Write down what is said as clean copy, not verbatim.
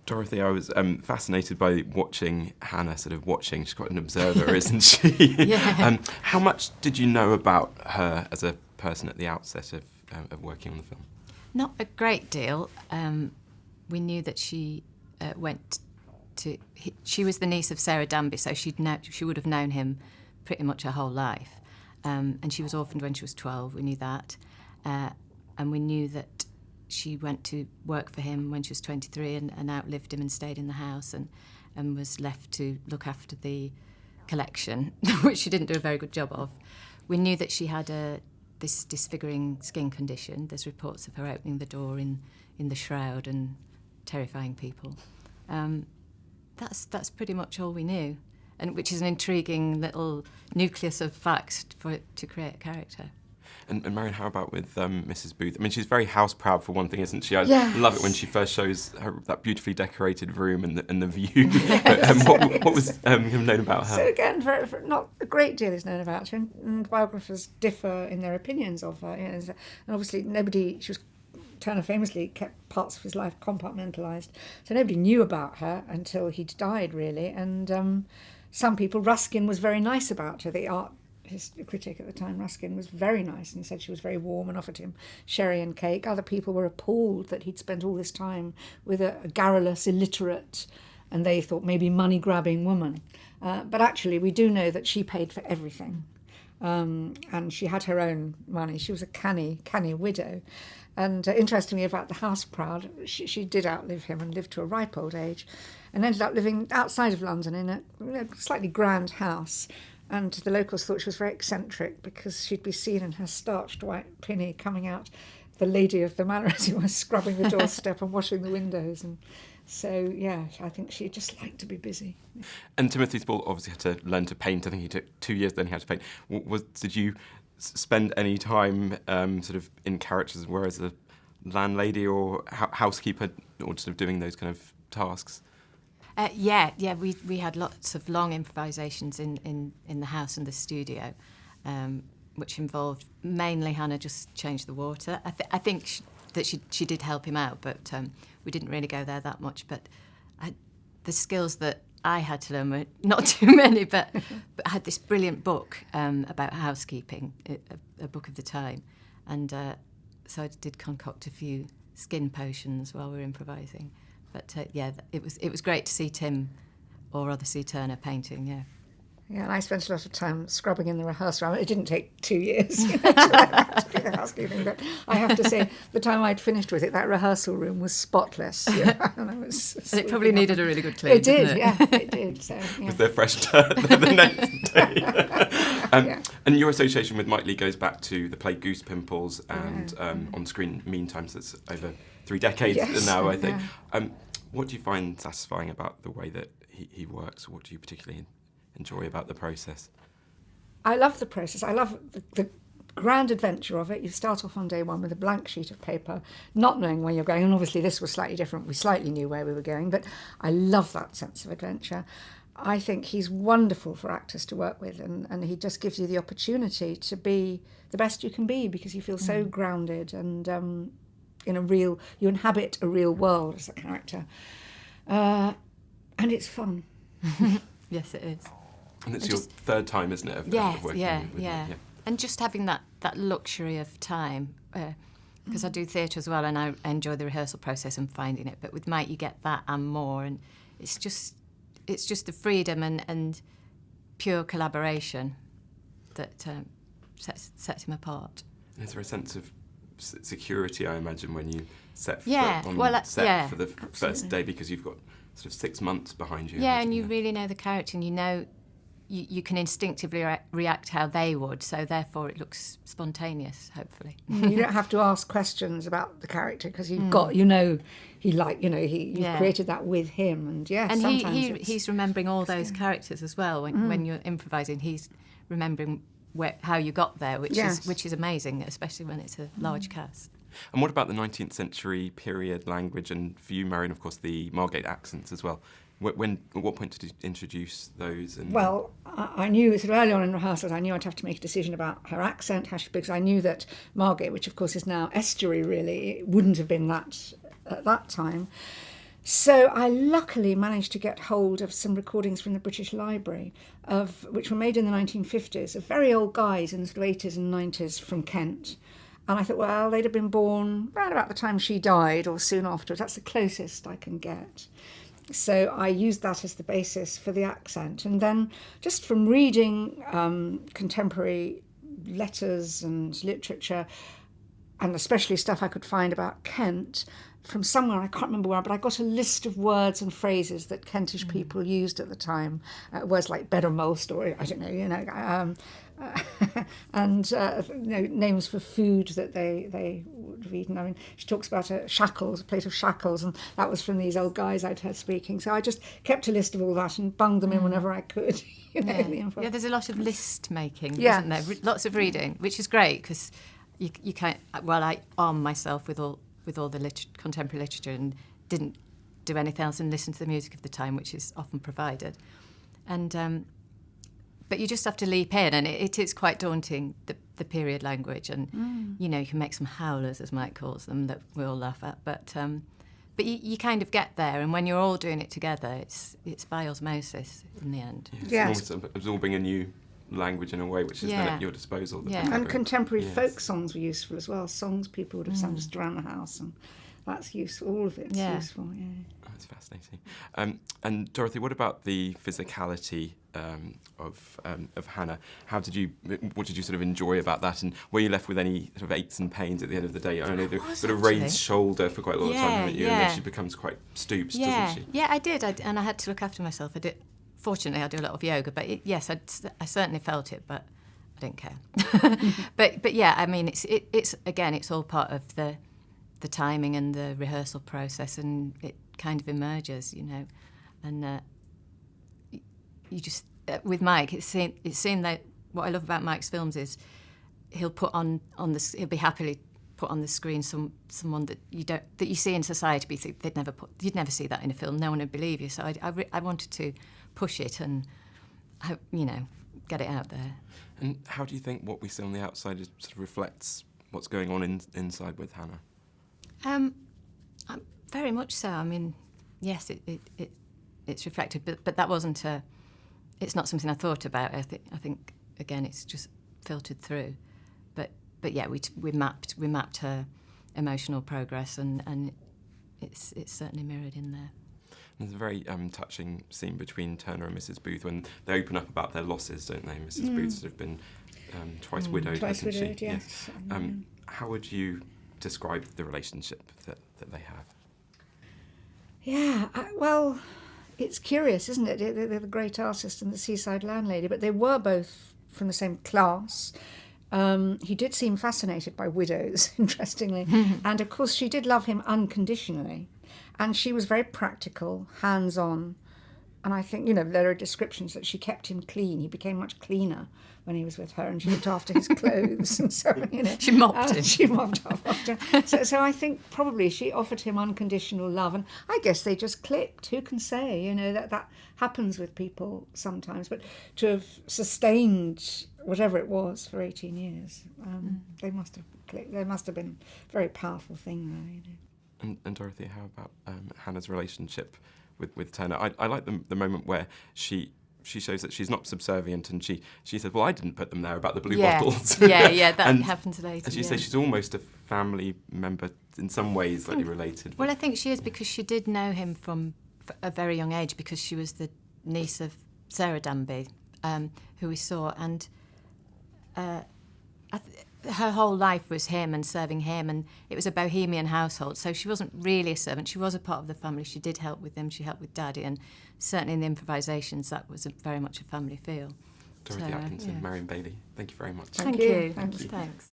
Dorothy, I was fascinated by watching Hannah, she's quite an observer, isn't she? Yeah. How much did you know about her as a person at the outset of working on the film? Not a great deal. We knew that she she was the niece of Sarah Danby, so she would have known him pretty much her whole life. And she was orphaned when she was 12, we knew that. And we knew that she went to work for him when she was 23 and outlived him and stayed in the house and was left to look after the collection, which she didn't do a very good job of. We knew that she had this disfiguring skin condition. There's reports of her opening the door in the shroud and terrifying people. That's pretty much all we knew, and which is an intriguing little nucleus of facts to create a character. And Marion, how about with Mrs. Booth? I mean, she's very house proud for one thing, isn't she? I love it when she first shows that beautifully decorated room and the view. What was known about her? So again, not a great deal is known about her, and biographers differ in their opinions of her. And obviously, Turner famously kept parts of his life compartmentalised, so nobody knew about her until he'd died, really. And some people, Ruskin was very nice about her. His critic at the time, Ruskin, was very nice and said she was very warm and offered him sherry and cake. Other people were appalled that he'd spent all this time with a garrulous, illiterate, and they thought maybe money-grabbing woman. But actually, we do know that she paid for everything. And she had her own money. She was a canny widow. And interestingly about the house proud, she did outlive him and lived to a ripe old age and ended up living outside of London in a slightly grand house. And the locals thought she was very eccentric because she'd be seen in her starched white pinny coming out, the lady of the manor, as it was, scrubbing the doorstep and washing the windows. And so, yeah, I think she just liked to be busy. And Timothy Spall obviously had to learn to paint. I think he took 2 years, then he had to paint. Did you spend any time in characters, whereas a landlady or housekeeper, or sort of doing those kind of tasks? We had lots of long improvisations in the house and the studio, which involved mainly Hannah just changed the water. I think that she did help him out, but we didn't really go there that much. But the skills that I had to learn were not too many, but I had this brilliant book about housekeeping, a book of the time, and so I did concoct a few skin potions while we were improvising. But it was great to see Tim, or rather see Turner painting. Yeah, and I spent a lot of time scrubbing in the rehearsal room. It didn't take 2 years to do the housekeeping, but I have to say, the time I'd finished with it, that rehearsal room was spotless. And it probably needed a really good clean. It did, didn't it? it did. So, yeah. Was there fresh dirt the next day? And your association with Mike Leigh goes back to the play Goose Pimples and on screen Meantime, so it's over 3 decades now, I think. Yeah. What do you find satisfying about the way that he works? What do you particularly enjoy about the process? I love the process. I love the grand adventure of it. You start off on day one with a blank sheet of paper, not knowing where you're going. And obviously this was slightly different. We slightly knew where we were going, but I love that sense of adventure. I think he's wonderful for actors to work with, and he just gives you the opportunity to be the best you can be because you feel so grounded and you inhabit a real world as a character. And it's fun. Yes, it is. And it's your third time, isn't it, of working with him? And just having that luxury of time, because I do theatre as well, and I enjoy the rehearsal process and finding it. But with Mike, you get that and more, and it's just the freedom and pure collaboration that sets him apart. Is there a sense of security, I imagine, when you set foot on set for the first day, because you've got sort of 6 months behind you? Yeah, and you really know the character, and you know you can instinctively react how they would, so therefore it looks spontaneous, hopefully. You don't have to ask questions about the character because you've created that with him, and he's remembering all those characters as well. When you're improvising, he's remembering how you got there, which is amazing, especially when it's a large cast. And what about the 19th century period language, and for you, Marion, of course, the Margate accents as well? At what point did you introduce those? Well, I knew sort of early on in rehearsals, I knew I'd have to make a decision about her accent, because I knew that Margate, which of course is now estuary really, it wouldn't have been that at that time. So I luckily managed to get hold of some recordings from the British Library, which were made in the 1950s, of very old guys in the sort of 80s and 90s from Kent. And I thought, well, they'd have been born around about the time she died or soon afterwards. That's the closest I can get. So I used that as the basis for the accent. And then just from reading contemporary letters and literature, and especially stuff I could find about Kent, from somewhere, I can't remember where, but I got a list of words and phrases that Kentish people used at the time. Words like bed or most, or I don't know, and names for food that they would have eaten. I mean, she talks about a plate of shackles, and that was from these old guys I'd heard speaking. So I just kept a list of all that and bunged them in whenever I could. Yeah, there's a lot of list making, isn't there? Lots of reading, which is great because you can't. Well, I arm myself with all the contemporary literature and didn't do anything else and listen to the music of the time, which is often provided. And but you just have to leap in, and it is quite daunting, the period language, and you can make some howlers, as Mike calls them, that we all laugh at. But you kind of get there, and when you're all doing it together, it's by osmosis in the end. Yeah, it's almost absorbing a new language in a way which is then at your disposal. And contemporary folk songs were useful as well. Songs people would have sung just around the house, and that's useful. All of it's useful. Yeah, that's fascinating. And Dorothy, what about the physicality of Hannah? What did you sort of enjoy about that? And were you left with any sort of aches and pains at the end of the day? I know the sort of raised shoulder for quite a lot of time, haven't you? And then she becomes quite stooped, doesn't she? Yeah, I did, and I had to look after myself. I did. Fortunately, I do a lot of yoga, but I certainly felt it, but I didn't care. but yeah, I mean, it's all part of the timing and the rehearsal process, and it kind of emerges, and you just with Mike, it's seen that what I love about Mike's films is he'll be happily put on the screen someone that you see in society, but you think you'd never see that in a film. No one would believe you. So I wanted to push it and get it out there. And how do you think what we see on the outside sort of reflects what's going on inside with Hannah? Very much so. I mean, yes, it's reflected, but that wasn't it's not something I thought about. I think again, it's just filtered through. But yeah, we mapped her emotional progress, and it's certainly mirrored in there. There's a very touching scene between Turner and Mrs. Booth when they open up about their losses, don't they? Mrs. Booth's sort of been twice widowed, hasn't she? Yes. How would you describe the relationship that they have? Yeah, well, it's curious, isn't it? They're the great artist and the seaside landlady, but they were both from the same class. He did seem fascinated by widows, interestingly. And of course, she did love him unconditionally. And she was very practical, hands-on. And I think, there are descriptions that she kept him clean. He became much cleaner when he was with her, and she looked after his clothes. And so, she mopped him. She mopped up after him. So I think probably she offered him unconditional love. And I guess they just clicked. Who can say? That happens with people sometimes. But to have sustained whatever it was for 18 years, they must have clicked. They must have been a very powerful thing there, And Dorothy, how about Hannah's relationship with Turner? I like the moment where she shows that she's not subservient, and she says, well, I didn't put them there about the blue bottles. Yeah, that happens later. And she says she's almost a family member in some ways, slightly related. Well, I think she is, because she did know him from a very young age, because she was the niece of Sarah Danby, who we saw, and her whole life was him and serving him, and it was a bohemian household, so she wasn't really a servant. She was a part of the family. She did help with them. She helped with Daddy, and certainly in the improvisations, that was very much a family feel. Dorothy Atkinson, Marion Bailey, thank you very much. Thank you. Thanks.